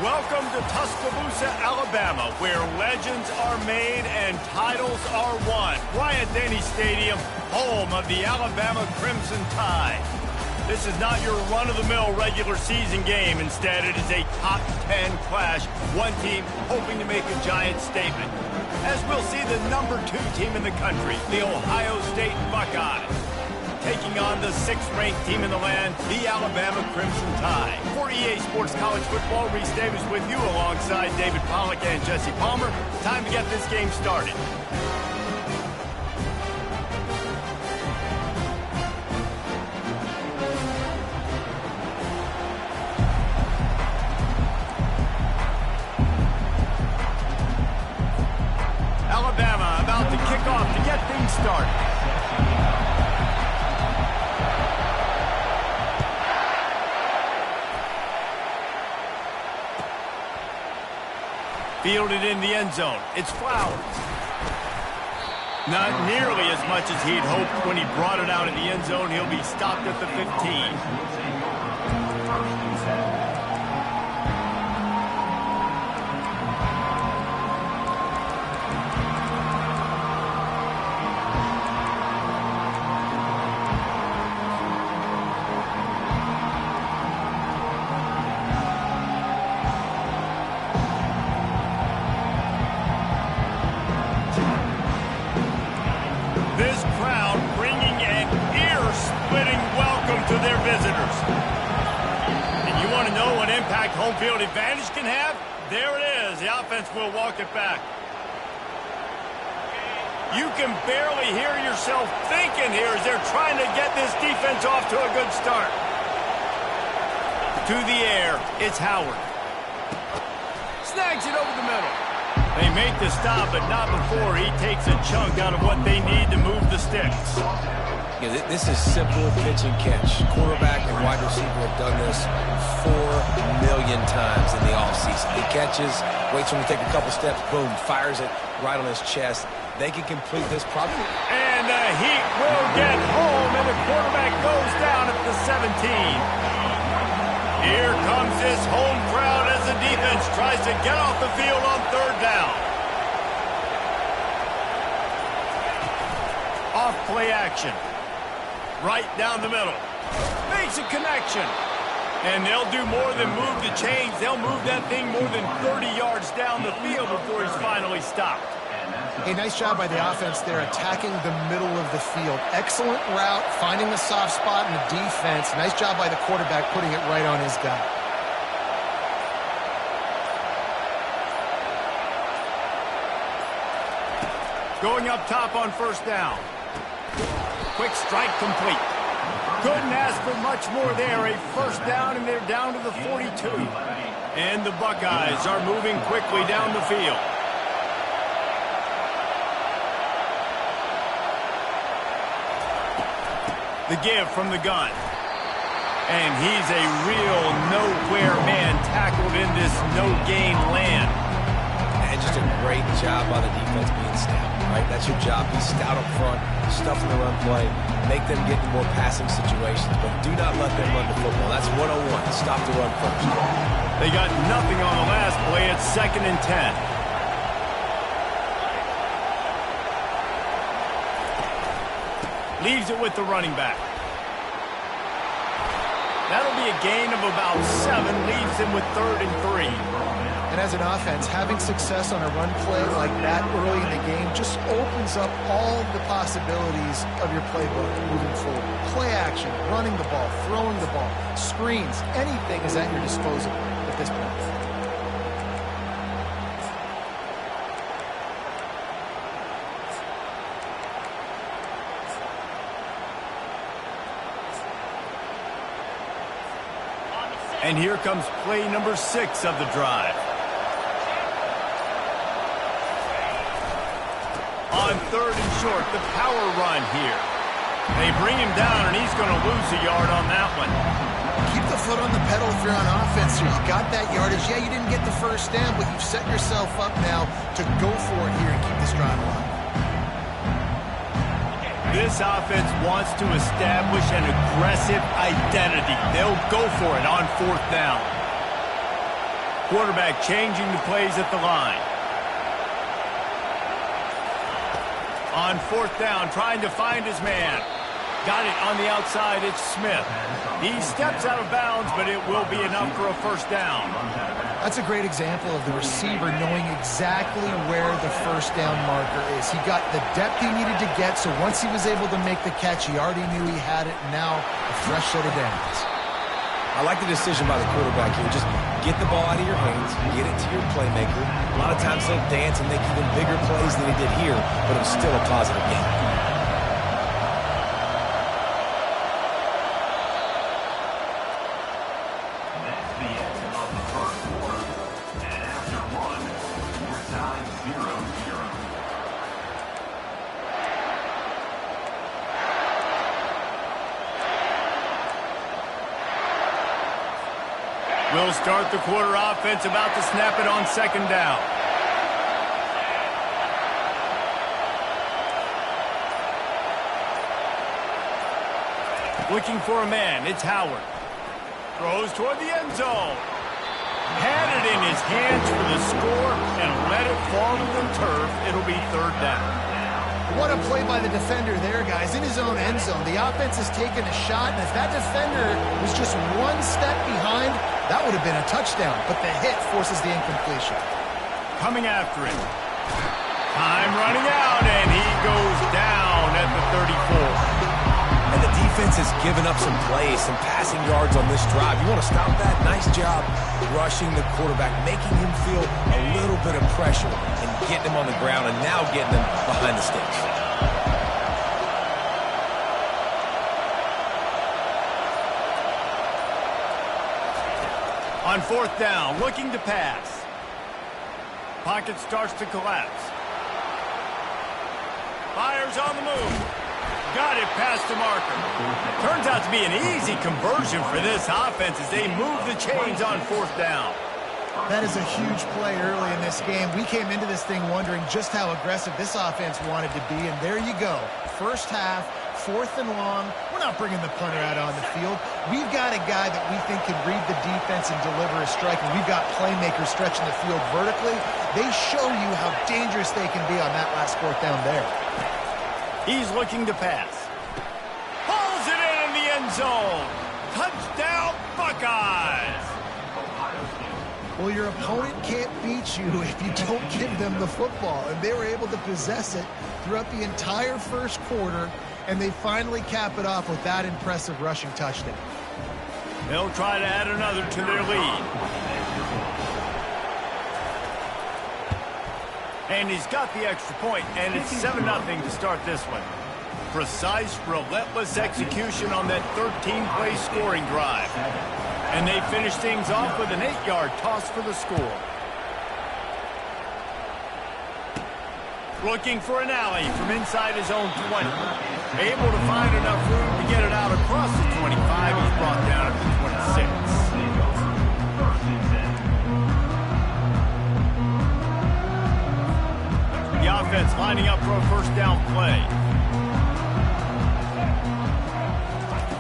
Welcome to Tuscaloosa, Alabama, where legends are made and titles are won. Bryant-Denny Stadium, home of the Alabama Crimson Tide. This is not your run-of-the-mill regular season game. Instead, it is a top 10 clash. One team hoping to make a giant statement. As we'll see the number 2 team in the country, the Ohio State Buckeyes, taking on the 6th-ranked team in the land, the Alabama Crimson Tide. For EA Sports College Football, Reese Davis with you alongside David Pollack and Jesse Palmer. Time to get this game started. Alabama about to kick off to get things started. Fielded in the end zone. It's Flowers. Not nearly as much as he'd hoped when he brought it out in the end zone. He'll be stopped at the 15. This crowd bringing an ear-splitting welcome to their visitors. And you want to know what impact home field advantage can have? There it is. The offense will walk it back. You can barely hear yourself thinking here as they're trying to get this defense off to a good start. To the air, it's Howard. Snags it over the middle. They make the stop, but not before he takes a chunk out of what they need to move the sticks. Yeah, this is simple pitch and catch. Quarterback and wide receiver have done this 4 million times in the offseason. He catches, waits for him to take a couple steps, boom, fires it right on his chest. They can complete this probably. And the Heat will get home, and the quarterback goes down at the 17. Here comes this home crowd as the defense tries to get off the field on 3rd down. Off play action. Right down the middle. Makes a connection. And they'll do more than move the chains. They'll move that thing more than 30 yards down the field before he's finally stopped. Hey, nice job by the offense there, attacking the middle of the field. Excellent route, finding the soft spot in the defense. Nice job by the quarterback putting it right on his guy. Going up top on 1st down. Quick strike complete. Couldn't ask for much more there. A 1st down, and they're down to the 42. And the Buckeyes are moving quickly down the field. The give from the gun. And he's a real nowhere man tackled in this no-gain land. And just a great job by the defense being stout, right? That's your job. Be stout up front, stuff in the run play, make them get in more passing situations, but do not let them run the football. That's 101. Stop the run first. They got nothing on the last play. It's 2nd and 10. Leaves it with the running back. That'll be a gain of about 7. Leaves him with 3rd and 3. And as an offense, having success on a run play like that early in the game just opens up all the possibilities of your playbook moving forward. Play action, running the ball, throwing the ball, screens, anything is at your disposal at this point. And here comes play number 6 of the drive. On 3rd and short, the power run here. They bring him down, and he's going to lose a yard on that one. Keep the foot on the pedal if you're on offense here. You got that yardage. Yeah, you didn't get the 1st down, but you've set yourself up now to go for it here and keep this drive alive. This offense wants to establish an aggressive identity. They'll go for it on 4th down. Quarterback changing the plays at the line. On fourth down, trying to find his man. Got it on the outside, it's Smith. He steps out of bounds, but it will be enough for a first down. That's a great example of the receiver knowing exactly where the first down marker is. He got the depth he needed to get, so once he was able to make the catch, he already knew he had it, and now a fresh set of downs. I like the decision by the quarterback here. Just get the ball out of your hands, get it to your playmaker. A lot of times they'll dance and make even bigger plays than he did here, but it was still a positive game. We'll start the quarter offense, about to snap it on second down. Looking for a man, it's Howard. Throws toward the end zone. Had it in his hands for the score and let it fall to the turf. It'll be third down. What a play by the defender there, guys. In his own end zone, the offense has taken a shot, and if that defender was just one step behind, that would have been a touchdown, but the hit forces the incompletion. Coming after it. Time running out, and he goes down at the 34. And the defense has given up some plays, some passing yards on this drive. You want to stop that? Nice job rushing the quarterback, making him feel a little bit of pressure and getting him on the ground and now getting him behind the sticks. On fourth down, looking to pass. Pocket starts to collapse. Fires on the move. Got it past the marker. Turns out to be an easy conversion for this offense as they move the chains on fourth down. That is a huge play early in this game. We came into this thing wondering just how aggressive this offense wanted to be, and there you go. First half, fourth and long. We're not bringing the punter out on the field. We've got a guy that we think can read the defense and deliver a strike, and we've got playmakers stretching the field vertically. They show you how dangerous they can be on that last fourth down there. He's looking to pass. Pulls it in the end zone. Touchdown, Buckeyes! Well, your opponent can't beat you if you don't give them the football, and they were able to possess it throughout the entire first quarter, and they finally cap it off with that impressive rushing touchdown. They'll try to add another to their lead. And he's got the extra point, and it's 7-0 to start this one. Precise, relentless execution on that 13-play scoring drive. And they finish things off with an 8-yard toss for the score. Looking for an alley from inside his own 20. Able to find enough room to get it out across the 25. He's brought down at the 26. The offense lining up for a first down play.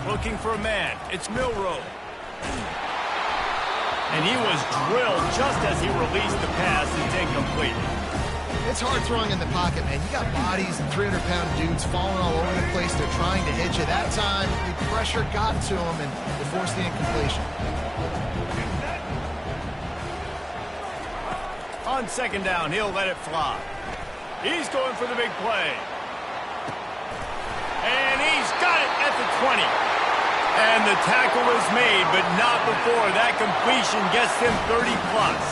Looking for a man. It's Milroe. And he was drilled just as he released the pass. It's incomplete. It's hard throwing in the pocket, man. You got bodies and 300-pound dudes falling all over the place. They're trying to hit you. That time, the pressure got to him, and it forced the incompletion. On second down, he'll let it fly. He's going for the big play. And he's got it at the 20. And the tackle is made, but not before that completion gets him 30-plus.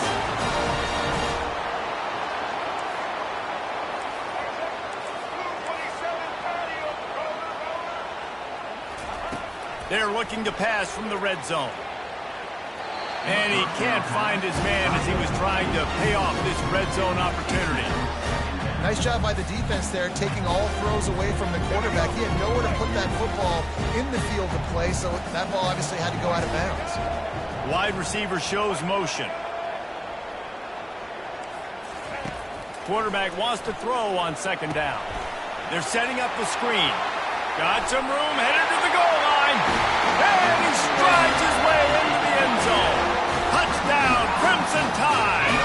They're looking to pass from the red zone. And he can't find his man as he was trying to pay off this red zone opportunity. Nice job by the defense there, taking all throws away from the quarterback. He had nowhere to put that football in the field to play, so that ball obviously had to go out of bounds. Wide receiver shows motion. Quarterback wants to throw on second down. They're setting up the screen. Got some room, headed to the goal line. And he strides his way into the end zone. Touchdown, Crimson Crimson Tide.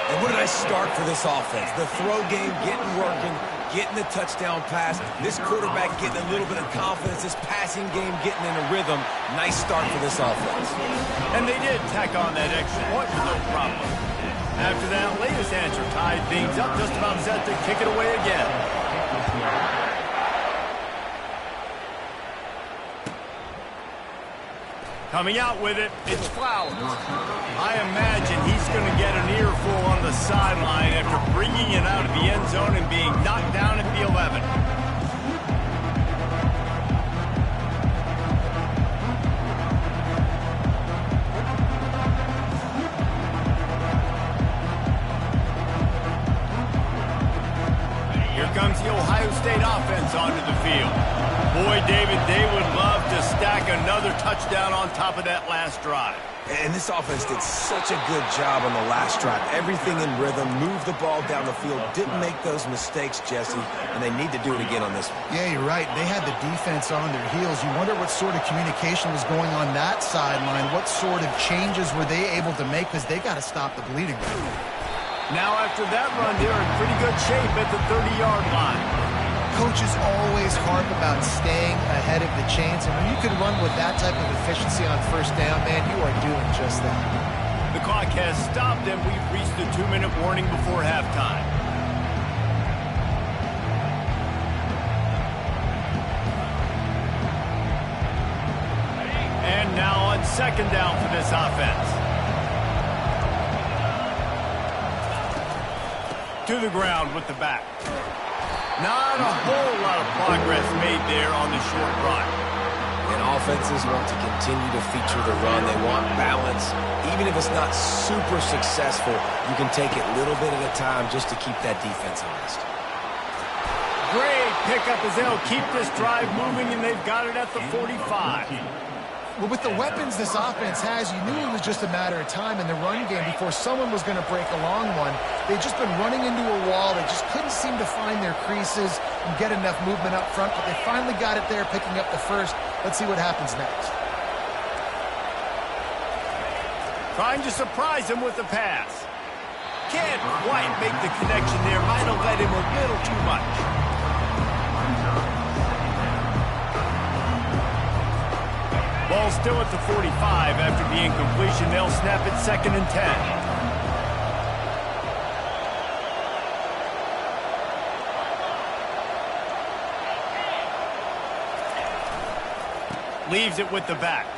And what did I start for this offense? The throw game getting working, getting the touchdown pass. This quarterback getting a little bit of confidence. This passing game getting in a rhythm. Nice start for this offense. And they did tack on that extra point with no problem. After that latest answer tied things up, just about set to kick it away again. Coming out with it, it's Flowers. I imagine he's going to get an earful on the sideline after bringing it out of the end zone and being knocked down at the 11. Here comes the Ohio State offense onto the field. Boy, David, they would love to stack another touchdown on top of that last drive. And this offense did such a good job on the last drive. Everything in rhythm, moved the ball down the field, didn't make those mistakes, Jesse, and they need to do it again on this one. Yeah, you're right. They had the defense on their heels. You wonder what sort of communication was going on that sideline. What sort of changes were they able to make, because they got to stop the bleeding right now. After that run, they're in pretty good shape at the 30-yard line. Coaches always harp about staying ahead of the chains, and when you can run with that type of efficiency on first down, man, you are doing just that. The clock has stopped, and we've reached the 2-minute warning before halftime. And now on second down for this offense. To the ground with the back. Not a whole lot of progress made there on the short run. And offenses want to continue to feature the run. They want balance. Even if it's not super successful, you can take it little bit at a time just to keep that defense honest. Great pickup as they'll keep this drive moving, and they've got it at the 45. Well, with the weapons this offense has, you knew it was just a matter of time in the run game before someone was going to break a long one. They've just been running into a wall. They just couldn't seem to find their creases and get enough movement up front, but they finally got it there, picking up the first. Let's see what happens next. Trying to surprise him with the pass. Can't quite make the connection there. Might have led him a little too much. Ball still at the 45 after the incompletion. They'll snap it 2nd and 10. Leaves it with the back.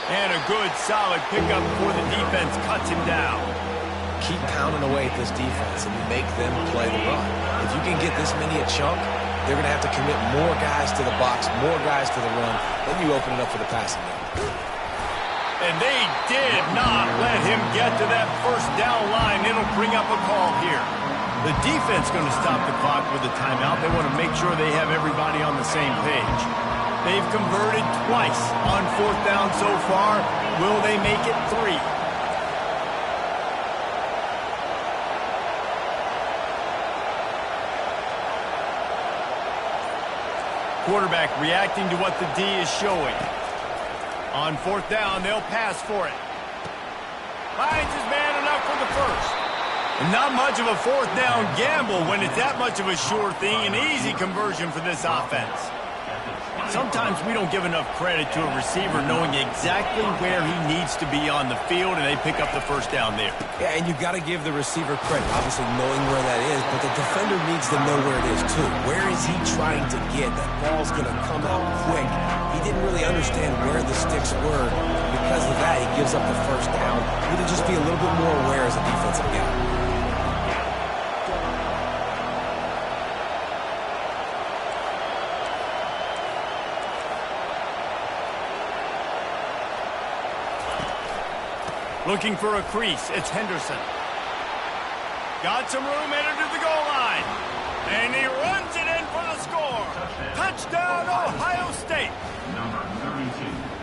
And a good, solid pickup before the defense cuts him down. Keep pounding away at this defense and make them play the run. If you can get this many a chunk, they're going to have to commit more guys to the box, more guys to the run. Then you open it up for the passing game. And they did not let him get to that first down line. It'll bring up a call here. The defense going to stop the clock with a timeout. They want to make sure they have everybody on the same page. They've converted twice on 4th down so far. Will they make it 3? Quarterback reacting to what the D is showing. On 4th down, they'll pass for it. Finds his man enough for the first. And not much of a 4th down gamble when it's that much of a sure thing. An easy conversion for this offense. Sometimes we don't give enough credit to a receiver knowing exactly where he needs to be on the field, and they pick up the first down there. Yeah, and you've got to give the receiver credit, obviously knowing where that is, but the defender needs to know where it is too. Where is he trying to get? That ball's going to come out quick. He didn't really understand where the sticks were. Because of that, he gives up the first down. You need to just be a little bit more aware as a defensive guy. Looking for a crease, it's Henderson. Got some room, headed to the goal line. And he runs it in for the score. Touchdown, Ohio State.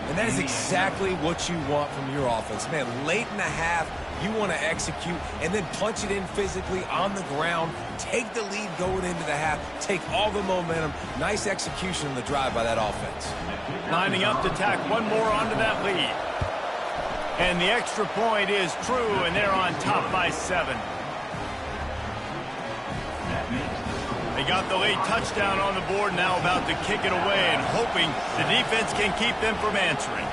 And that is exactly what you want from your offense. Man, late in the half, you want to execute and then punch it in physically on the ground. Take the lead going into the half. Take all the momentum. Nice execution on the drive by that offense. Lining up to tack one more onto that lead. And the extra point is true, and they're on top by 7. They got the late touchdown on the board, now about to kick it away and hoping the defense can keep them from answering.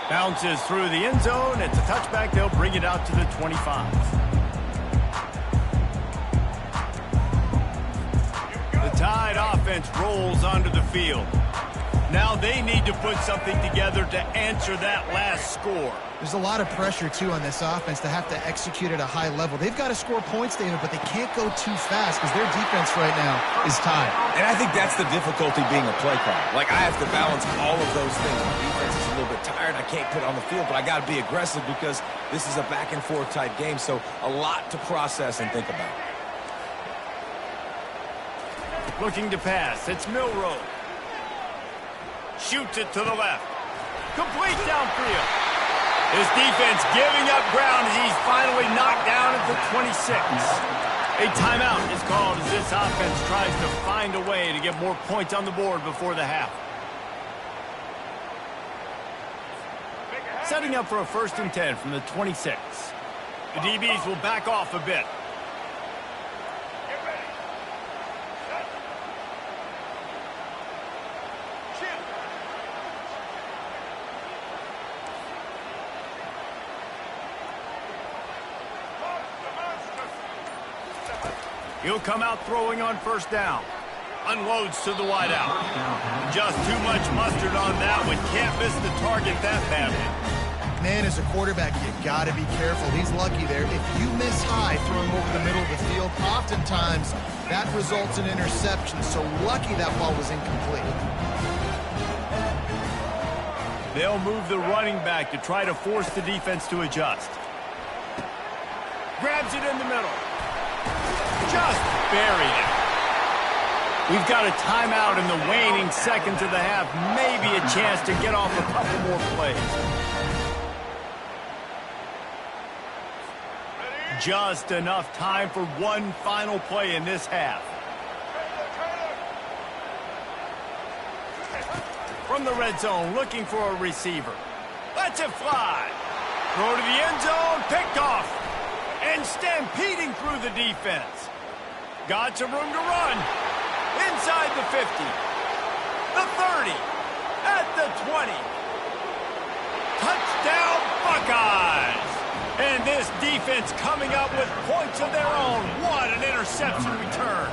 Bounces through the end zone. It's a touchback. They'll bring it out to the 25. The Tide offense rolls onto the field. Now they need to put something together to answer that last score. There's a lot of pressure, too, on this offense to have to execute at a high level. They've got to score points, David, but they can't go too fast because their defense right now is tied. And I think that's the difficulty being a play caller. Like, I have to balance all of those things. My defense is a little bit tired. I can't put it on the field, but I got to be aggressive because this is a back-and-forth type game, so a lot to process and think about. Looking to pass. It's Milroe. Shoots it to the left. Complete downfield. His defense giving up ground as he's finally knocked down at the 26. A timeout is called as this offense tries to find a way to get more points on the board before the half. Setting up for a 1st and 10 from the 26. The DBs will back off a bit. He'll come out throwing on 1st down. Unloads to the wideout. Just too much mustard on that one. Can't miss the target that badly. Man, as a quarterback, you got to be careful. He's lucky there. If you miss high throwing over the middle of the field, oftentimes that results in interception. So lucky that ball was incomplete. They'll move the running back to try to force the defense to adjust. Grabs it in the middle. Just buried it. We've got a timeout in the waning seconds of the half. Maybe a chance to get off a couple more plays. Just enough time for one final play in this half. From the red zone, looking for a receiver. Lets it fly. Throw to the end zone, picked off. And stampeding through the defense. Got some room to run. Inside the 50. The 30. At the 20. Touchdown Buckeyes. And this defense coming up with points of their own. What an interception return.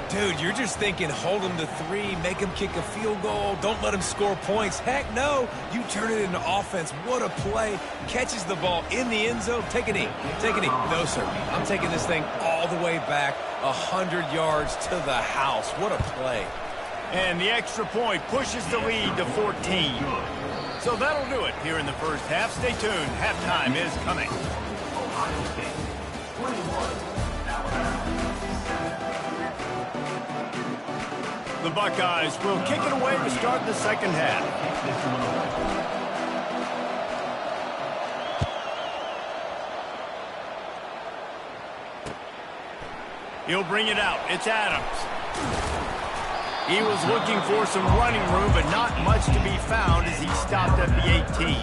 Dude, you're just thinking, hold them to 3, make them kick a field goal, don't let them score points. Heck no, you turn it into offense. What a play. Catches the ball in the end zone. Take a knee. Take a knee. No, sir. I'm taking this thing all the way back 100 yards to the house. What a play. And the extra point pushes the lead to 14. So that'll do it here in the first half. Stay tuned. Halftime is coming. The Buckeyes will kick it away to start the second half. He'll bring it out. It's Adams. He was looking for some running room, but not much to be found as he stopped at the 18.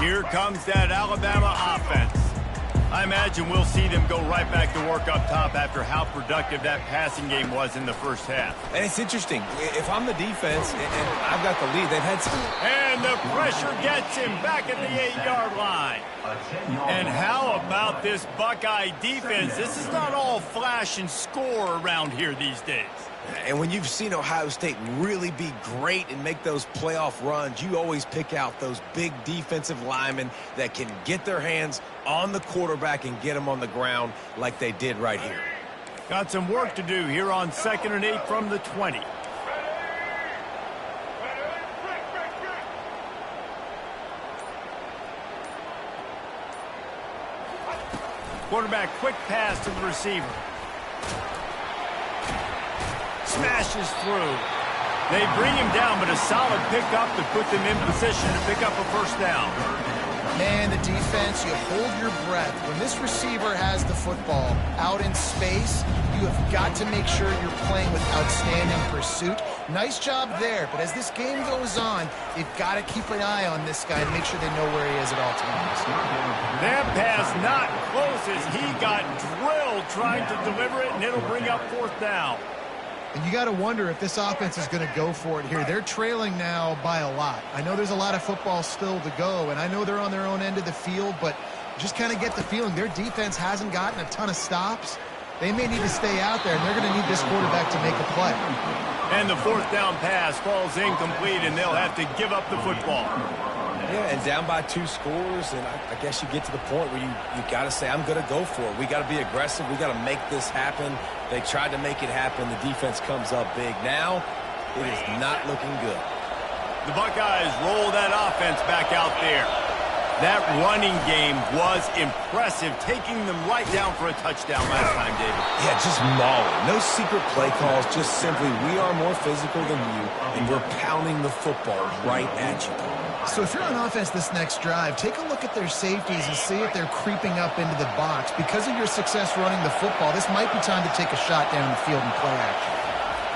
Here comes that Alabama offense. I imagine we'll see them go right back to work up top after how productive that passing game was in the first half. And it's interesting. If I'm the defense and I've got the lead, they've had some... And the pressure gets him back at the 8-yard line. And how about this Buckeye defense? This is not all flash and score around here these days. And when you've seen Ohio State really be great and make those playoff runs, you always pick out those big defensive linemen that can get their hands on the quarterback and get them on the ground like they did right here. Got some work to do here on 2nd and 8 from the 20. Quarterback quick pass to the receiver. Smashes through. They bring him down, but a solid pickup to put them in position to pick up a first down. Man, the defense, you hold your breath. When this receiver has the football out in space, you have got to make sure you're playing with outstanding pursuit. Nice job there, but as this game goes on, you've got to keep an eye on this guy and make sure they know where he is at all times. That pass not close as he got drilled trying to deliver it, and it'll bring up fourth down. And you got to wonder if this offense is going to go for it here. They're trailing now by a lot. I know there's a lot of football still to go, and I know they're on their own end of the field, but just kind of get the feeling their defense hasn't gotten a ton of stops. They may need to stay out there, and they're going to need this quarterback to make a play. And the fourth down pass falls incomplete, and they'll have to give up the football. Yeah, and down by 2 scores, and I guess you get to the point where you got to say, I'm going to go for it. We got to be aggressive. We got to make this happen. They tried to make it happen. The defense comes up big. Now, it is not looking good. The Buckeyes roll that offense back out there. That running game was impressive, taking them right down for a touchdown last time, David. Yeah, just mauling. No secret play calls, just simply we are more physical than you, and we're pounding the football right at you. So if you're on offense this next drive, take a look at their safeties and see if they're creeping up into the box. Because of your success running the football, this might be time to take a shot down the field and play action.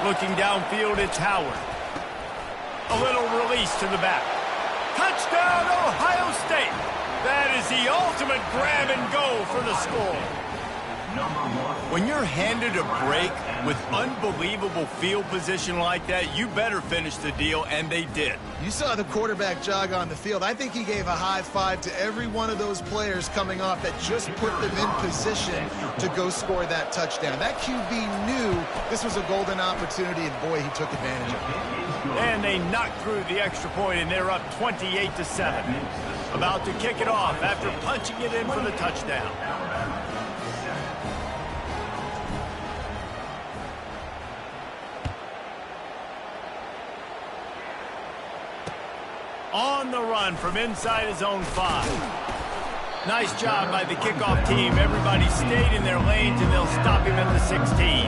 Looking downfield, it's Howard. A little release to the back. Touchdown, Ohio State. That is the ultimate grab and go for the score. When you're handed a break with unbelievable field position like that, you better finish the deal, and they did. You saw the quarterback jog on the field. I think he gave a high five to every one of those players coming off that just put them in position to go score that touchdown. That QB knew this was a golden opportunity, and boy, he took advantage of it. And they knocked through the extra point, and they're up 28-7. About to kick it off after punching it in for the touchdown. On the run from inside his own 5. Nice job by the kickoff team. Everybody stayed in their lanes, and they'll stop him at the 16.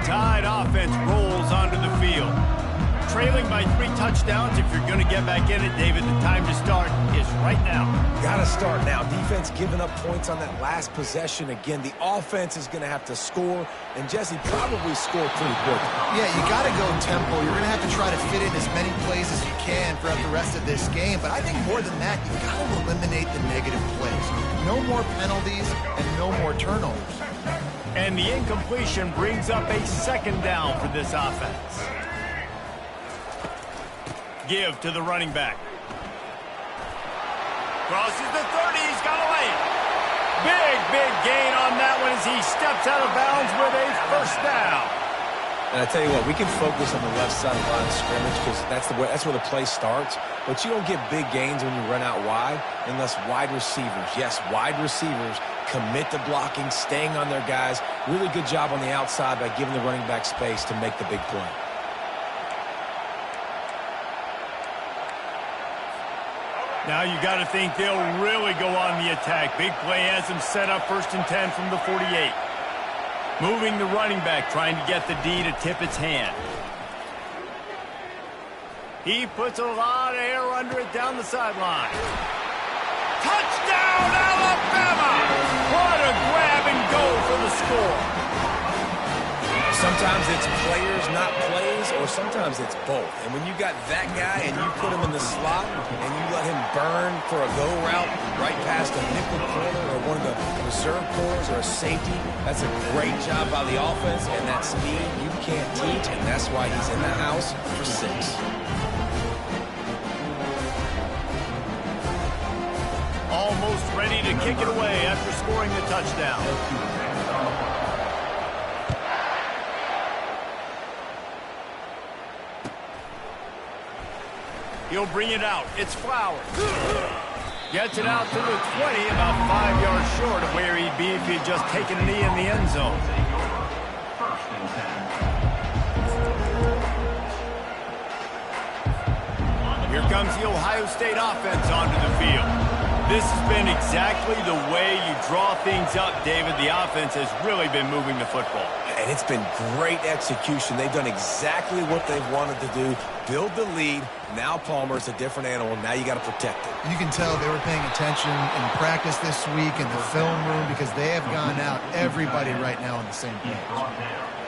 Tide offense rolls onto the field. Trailing by 3 touchdowns. If you're going to get back in it, David, the time to start is right now. Got to start now. Defense giving up points on that last possession. Again, the offense is going to have to score, and Jesse probably scored pretty quick. Yeah, you got to go tempo. You're going to have to try to fit in as many plays as you can throughout the rest of this game. But I think more than that, you got to eliminate the negative plays. No more penalties and no more turnovers. And the incompletion brings up a second down for this offense. Give to the running back. Crosses the 30. He's got a lane. Big gain on that one as he steps out of bounds with a first down. And I tell you what, we can focus on the left side of the line of scrimmage because that's where the play starts. But you don't get big gains when you run out wide unless wide receivers, yes, wide receivers, commit to blocking, staying on their guys. Really good job on the outside by giving the running back space to make the big play. Now you got to think they'll really go on the attack. Big play has them set up 1st and 10 from the 48. Moving the running back, trying to get the D to tip its hand. He puts a lot of air under it down the sideline. Touchdown, Alabama! What a grab and go for the score. Sometimes it's players, not plays, or sometimes it's both. And when you got that guy and you put him in the slot and you let him burn for a go route right past a nickel corner or one of the reserve corners or a safety, that's a great job by the offense, and that speed you can't teach, and that's why he's in the house for 6. Almost ready to kick it away after scoring the touchdown. He'll bring it out. It's Flowers. Gets it out to the 20, about 5 yards short of where he'd be if he'd just taken a knee in the end zone. Here comes comes the Ohio State offense onto the field. This has been exactly the way you draw things up, David. The offense has really been moving the football. And it's been great execution. They've done exactly what they've wanted to do. Build the lead. Now Palmer's a different animal. Now you got to protect it. You can tell they were paying attention in practice this week in the film room because they have gone out, everybody right now on the same page.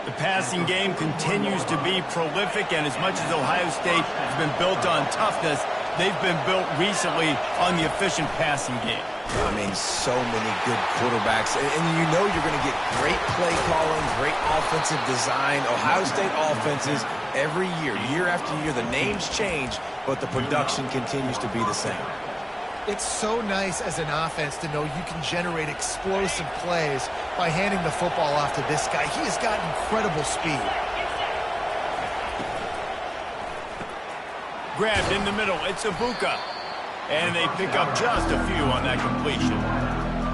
The passing game continues to be prolific, and as much as Ohio State has been built on toughness, they've been built recently on the efficient passing game. I mean, so many good quarterbacks. And you know you're going to get great play calling, great offensive design. Ohio State offenses every year after year, the names change, but the production continues to be the same. It's so nice as an offense to know you can generate explosive plays by handing the football off to this guy. He has got incredible speed. Grabbed in the middle, it's Ibuka. And they pick up just a few on that completion.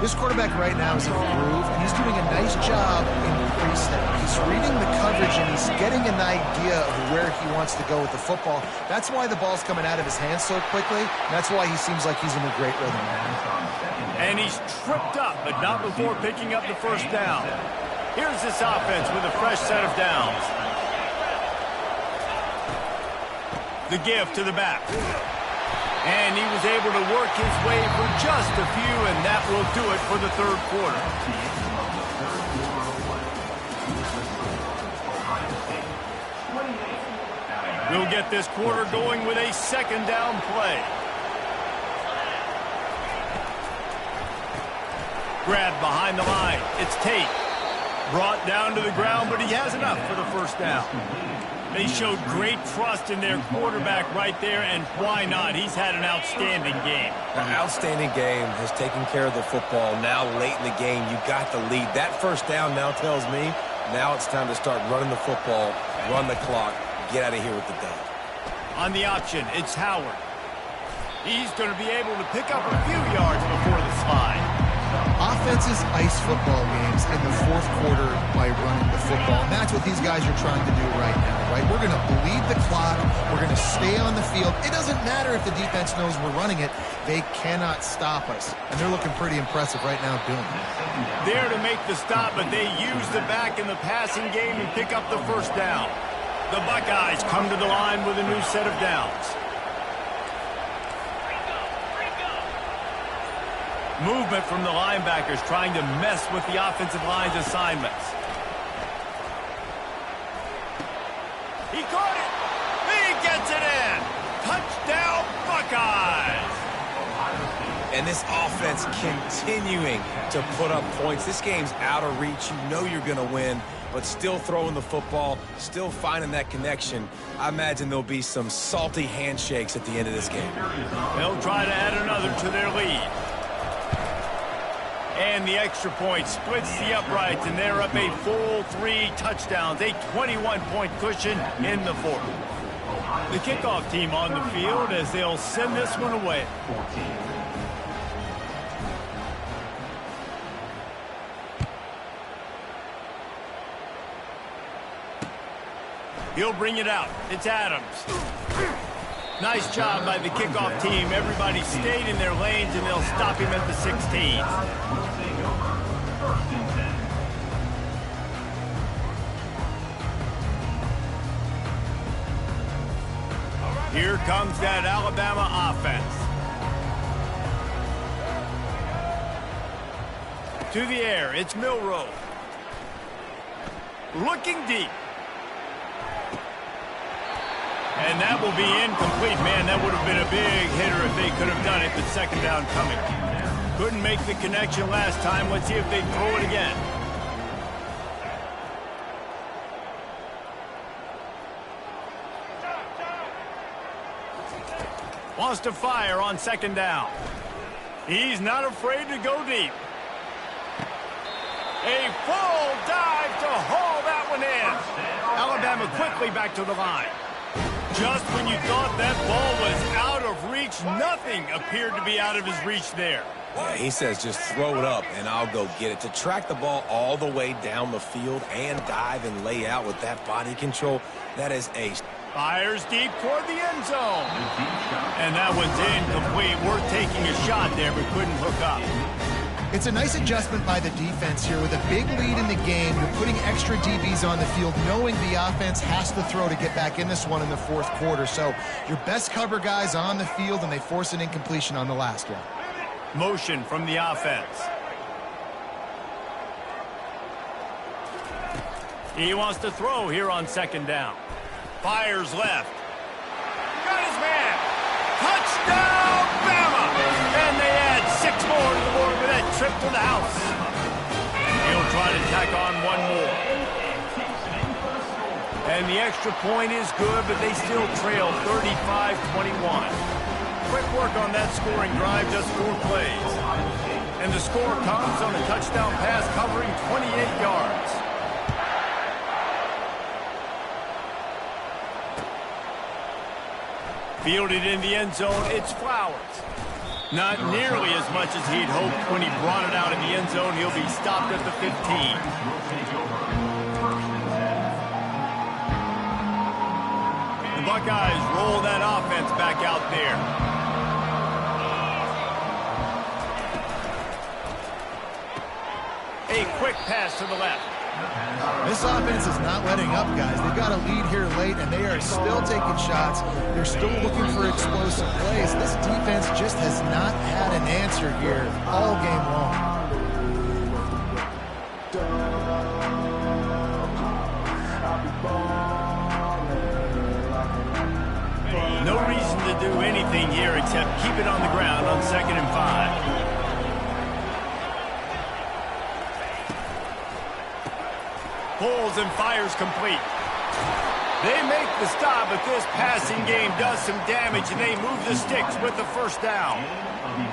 This quarterback right now is in a groove, and he's doing a nice job in pre-snap. He's reading the coverage, and he's getting an idea of where he wants to go with the football. That's why the ball's coming out of his hands so quickly, and that's why he seems like he's in a great rhythm. And he's tripped up, but not before picking up the first down. Here's this offense with a fresh set of downs. The give to the back. And he was able to work his way for just a few, and that will do it for the third quarter. We'll get this quarter going with a second down play. Grabbed behind the line. It's Tate. Brought down to the ground, but he has enough for the first down. They showed great trust in their quarterback right there, and why not? He's had an outstanding game. An outstanding game, has taken care of the football. Now late in the game, you got the lead. That first down now tells me now it's time to start running the football, run the clock, get out of here with the dub. On the option, it's Howard. He's going to be able to pick up a few yards before the slide. Offenses ice football games in the fourth quarter by running the football, and that's what these guys are trying to do right now, right? We're going to bleed the clock. We're going to stay on the field. It doesn't matter if the defense knows we're running it. They cannot stop us, and they're looking pretty impressive right now doing it. There to make the stop, but they use the back in the passing game and pick up the first down. The Buckeyes come to the line with a new set of downs. Movement from the linebackers trying to mess with the offensive line's assignments. He caught it. He gets it in. Touchdown, Buckeyes. And this offense continuing to put up points. This game's out of reach. You know you're going to win, but still throwing the football, still finding that connection. I imagine there'll be some salty handshakes at the end of this game. They'll try to add another to their lead. And the extra point splits the uprights, and they're up a full 3 touchdowns, a 21-point cushion in the fourth. The kickoff team on the field as they'll send this one away. He'll bring it out. It's Adams. Nice job by the kickoff team. Everybody stayed in their lanes, and they'll stop him at the 16. Here comes that Alabama offense. To the air, it's Milroe. Looking deep. And that will be incomplete. Man, that would have been a big hitter if they could have done it, but second down coming. Couldn't make the connection last time. Let's see if they throw it again. Wants to fire on second down. He's not afraid to go deep. A full dive to haul that one in. Alabama quickly back to the line. Just when you thought that ball was out of reach, nothing appeared to be out of his reach there. Yeah, he says just throw it up and I'll go get it. To track the ball all the way down the field and dive and lay out with that body control, that is ace. Fires deep toward the end zone. And that one's incomplete. Worth taking a shot there, but couldn't hook up. It's a nice adjustment by the defense here. With a big lead in the game, you're putting extra DBs on the field, knowing the offense has to throw to get back in this one in the fourth quarter. So your best cover guys on the field, and they force an incompletion on the last one. Motion from the offense. He wants to throw here on second down. Fires left. Got his man. Touchdown, Bama! And they add 6 more to the board with that trip to the house. He'll try to tack on one more. And the extra point is good, but they still trail 35-21. Quick work on that scoring drive, just 4 plays. And the score comes on a touchdown pass covering 28 yards. Fielded in the end zone, it's Flowers. Not nearly as much as he'd hoped when he brought it out in the end zone. He'll be stopped at the 15. The Buckeyes roll that offense back out there. A quick pass to the left. This offense is not letting up, guys. They've got a lead here late, and they are still taking shots. They're still looking for explosive plays. This defense just has not had an answer here all game long. No reason to do anything here except keep it on the ground on 2nd and 5. Pulls and fires complete. They make the stop, but this passing game does some damage, and they move the sticks with the first down.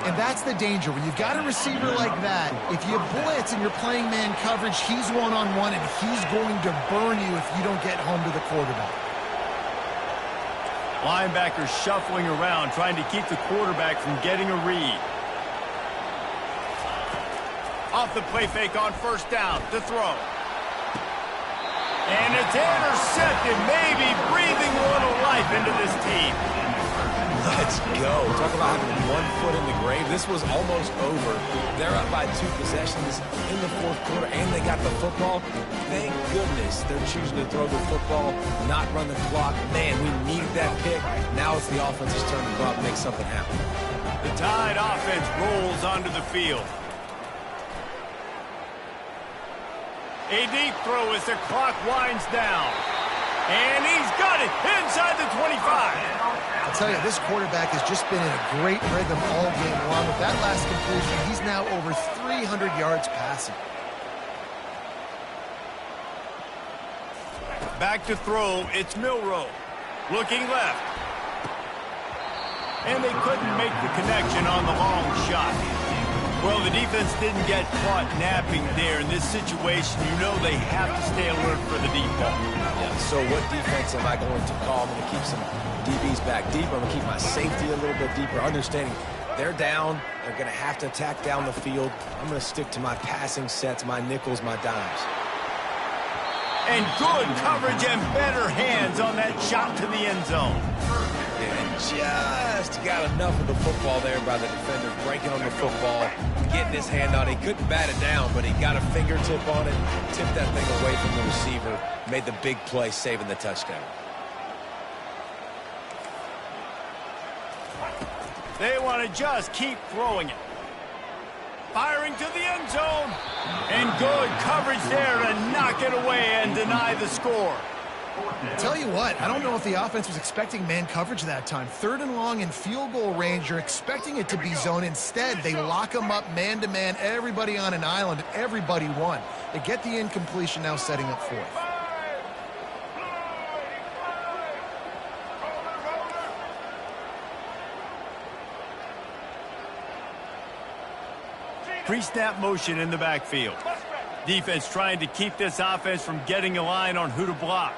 And that's the danger. When you've got a receiver like that, if you blitz and you're playing man coverage, he's one-on-one, and he's going to burn you if you don't get home to the quarterback. Linebackers shuffling around, trying to keep the quarterback from getting a read. Off the play fake on first down to throw. And it's intercepted, maybe breathing a little life into this team. Let's go. Talk about having 1 foot in the grave. This was almost over. They're up by 2 possessions in the fourth quarter, and they got the football. Thank goodness they're choosing to throw the football, not run the clock. Man, we needed that pick. Now it's the offense's turn to go out and make something happen. The Tide offense rolls onto the field. A deep throw as the clock winds down. And he's got it inside the 25. I'll tell you, this quarterback has just been in a great rhythm all game long. With that last completion, he's now over 300 yards passing. Back to throw, it's Milroe. Looking left. And they couldn't make the connection on the long shot. Well, the defense didn't get caught napping there. In this situation, you know they have to stay alert for the deep ball. Yeah, so what defense am I going to call? I'm going to keep some DBs back deeper. I'm going to keep my safety a little bit deeper, understanding they're down. They're going to have to attack down the field. I'm going to stick to my passing sets, my nickels, my dimes. And good coverage and better hands on that shot to the end zone. And just got enough of the football there by the defender, breaking on the football, getting his hand on it. He couldn't bat it down, but he got a fingertip on it, tipped that thing away from the receiver, made the big play, saving the touchdown. They want to just keep throwing it. Firing to the end zone. And good coverage there to knock it away and deny the score. Tell you what, I don't know if the offense was expecting man coverage that time. 3rd and long in field goal range, you're expecting it to be zone. Instead, they lock them up man-to-man, everybody on an island, everybody won. They get the incompletion, now setting up 4th. Pre-snap motion in the backfield. Defense trying to keep this offense from getting a line on who to block.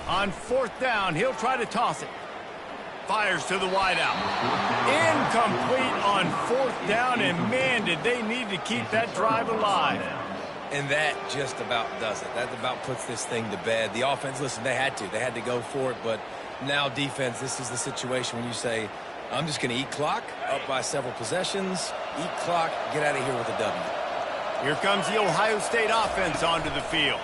On 4th down, he'll try to toss it. Fires to the wideout. Incomplete on 4th down, and man, did they need to keep that drive alive. And that just about does it. That about puts this thing to bed. The offense, listen, they had to go for it, but now defense, this is the situation when you say, I'm just going to eat clock, up by several possessions, eat clock, get out of here with a W. Here comes the Ohio State offense onto the field.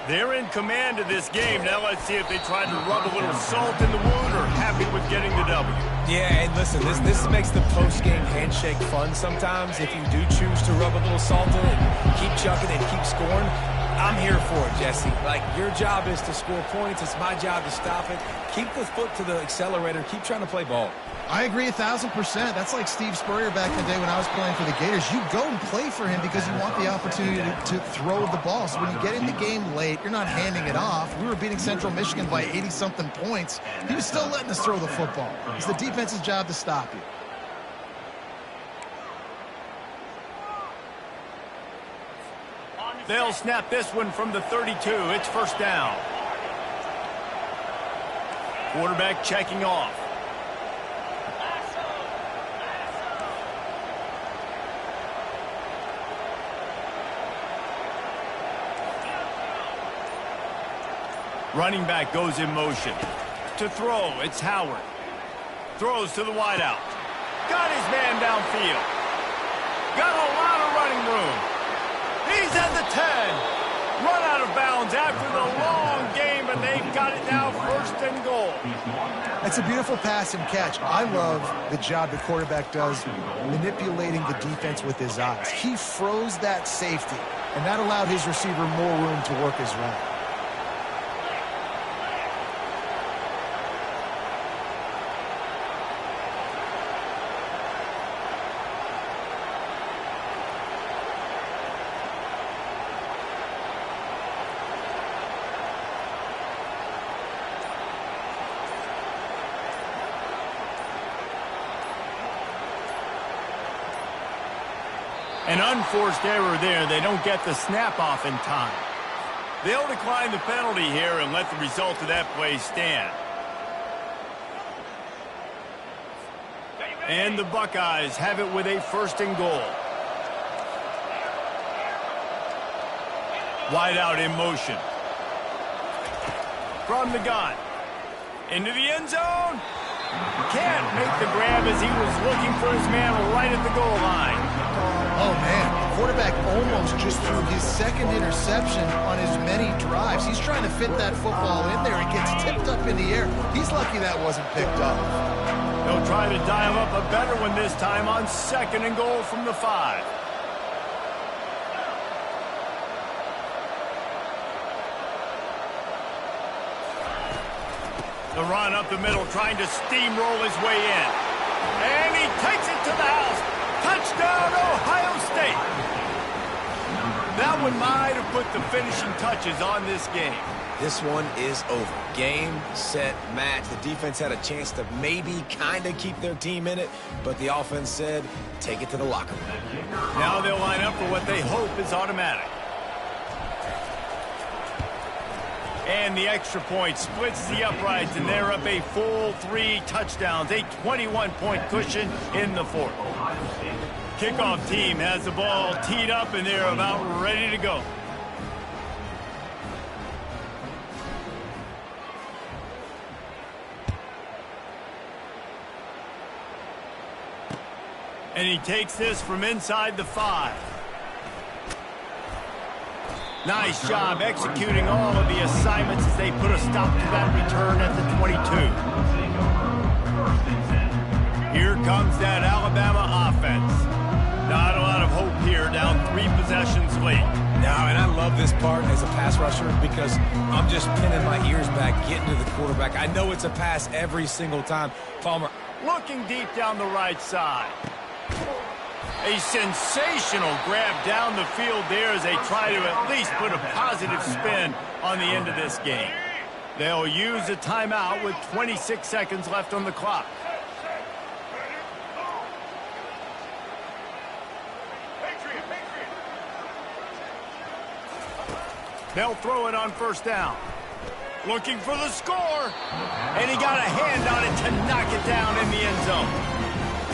They're in command of this game. Now let's see if they try to rub a little salt in the wound or happy with getting the W. Yeah, and listen, this makes the post-game handshake fun sometimes. If you do choose to rub a little salt in and keep chucking and keep scoring, I'm here for it, Jesse. Like, your job is to score points. It's my job to stop it. Keep the foot to the accelerator. Keep trying to play ball. I agree 1,000%. That's like Steve Spurrier back in the day when I was playing for the Gators. You go and play for him because you want the opportunity to throw the ball. So when you get in the game late, you're not handing it off. We were beating Central Michigan by 80-something points. He was still letting us throw the football. It's the defense's job to stop you. They'll snap this one from the 32. It's 1st down. Quarterback checking off. Running back goes in motion. To throw, it's Howard. Throws to the wideout. Got his man downfield. Got a lot of running room. He's at the 10. Run out of bounds after the long game, and they've got it now 1st and goal. It's a beautiful pass and catch. I love the job the quarterback does manipulating the defense with his eyes. He froze that safety, and that allowed his receiver more room to work his route. An unforced error there. They don't get the snap off in time. They'll decline the penalty here and let the result of that play stand. And the Buckeyes have it with a 1st and goal. Wide out in motion. From the gun. Into the end zone. Can't make the grab as he was looking for his man right at the goal line. Oh, man. Quarterback almost just threw his 2nd interception on as many drives. He's trying to fit that football in there. It gets tipped up in the air. He's lucky that wasn't picked up. They'll try to dial up a better one this time on 2nd and goal from the 5. The run up the middle, trying to steamroll his way in. And he takes it to the house. Touchdown, Ohio State. That one might have put the finishing touches on this game. This one is over. Game, set, match. The defense had a chance to maybe kind of keep their team in it, but the offense said, take it to the locker room. Now they'll line up for what they hope is automatic. And the extra point splits the uprights, and they're up a full 3 touchdowns, a 21-point cushion in the 4th. Kickoff team has the ball teed up, and they're about ready to go. And he takes this from inside the 5. Nice job executing all of the assignments as they put a stop to that return at the 22. Here comes that Alabama offense. Not a lot of hope here, down 3 possessions late. Now, and I love this part as a pass rusher because I'm just pinning my ears back, getting to the quarterback. I know it's a pass every single time. Palmer looking deep down the right side. A sensational grab down the field there as they try to at least put a positive spin on the end of this game. They'll use a timeout with 26 seconds left on the clock. They'll throw it on 1st down. Looking for the score. And he got a hand on it to knock it down in the end zone.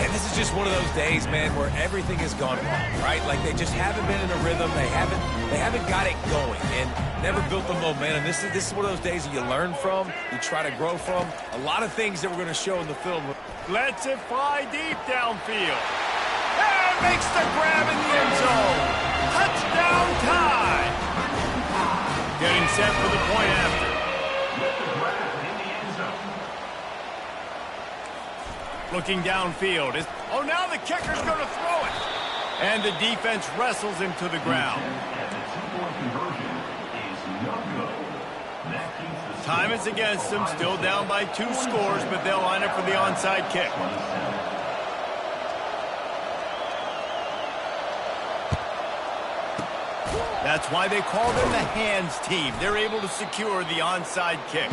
And this is just one of those days, man, where everything has gone wrong, right? Like they just haven't been in a rhythm. They haven't got it going and never built the momentum. This is one of those days that you learn from, you try to grow from. A lot of things that we're going to show in the film. Lets it fly deep downfield. And makes the grab in the end zone. Touchdown time. Getting set for the point after. Looking downfield. Oh, now the kicker's going to throw it. And the defense wrestles him to the ground. Time is against them. Still down by 2 scores, but they'll line up for the onside kick. That's why they call them the hands team. They're able to secure the onside kick.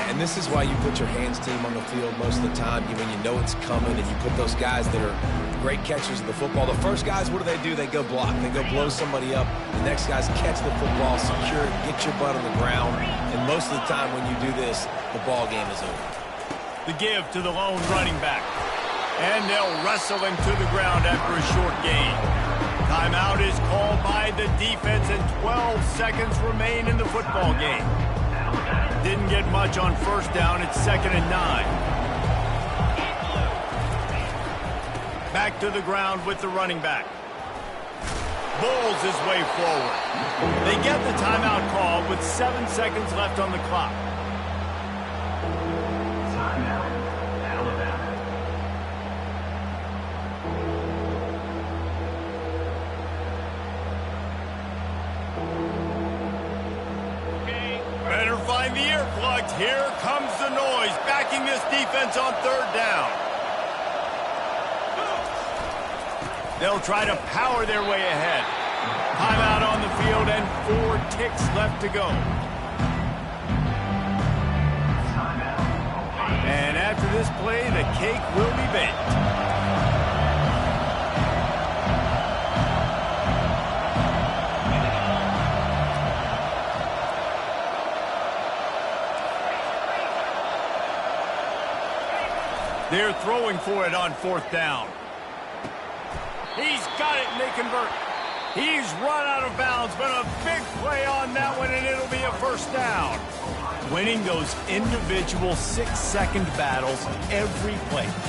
And this is why you put your hands team on the field most of the time when you know it's coming, and you put those guys that are great catchers of the football. The first guys, what do? They go block. They go blow somebody up. The next guys catch the football, secure it, get your butt on the ground. And most of the time when you do this, the ball game is over. The give to the lone running back. And they'll wrestle him to the ground after a short gain. Timeout is called by the defense, and 12 seconds remain in the football game. Didn't get much on first down. It's 2nd and 9. Back to the ground with the running back. Bowles his way forward. They get the timeout call with 7 seconds left on the clock. Timeout, Alabama. Better find the earplugs. Here comes the noise, backing this defense on 3rd down. They'll try to power their way ahead. Timeout on the field and 4 ticks left to go. And after this play, the cake will be baked. They're throwing for it on 4th down. He's got it, and they convert. He's run out of bounds, but a big play on that one, and it'll be a 1st down. Winning those individual 6-second battles every play.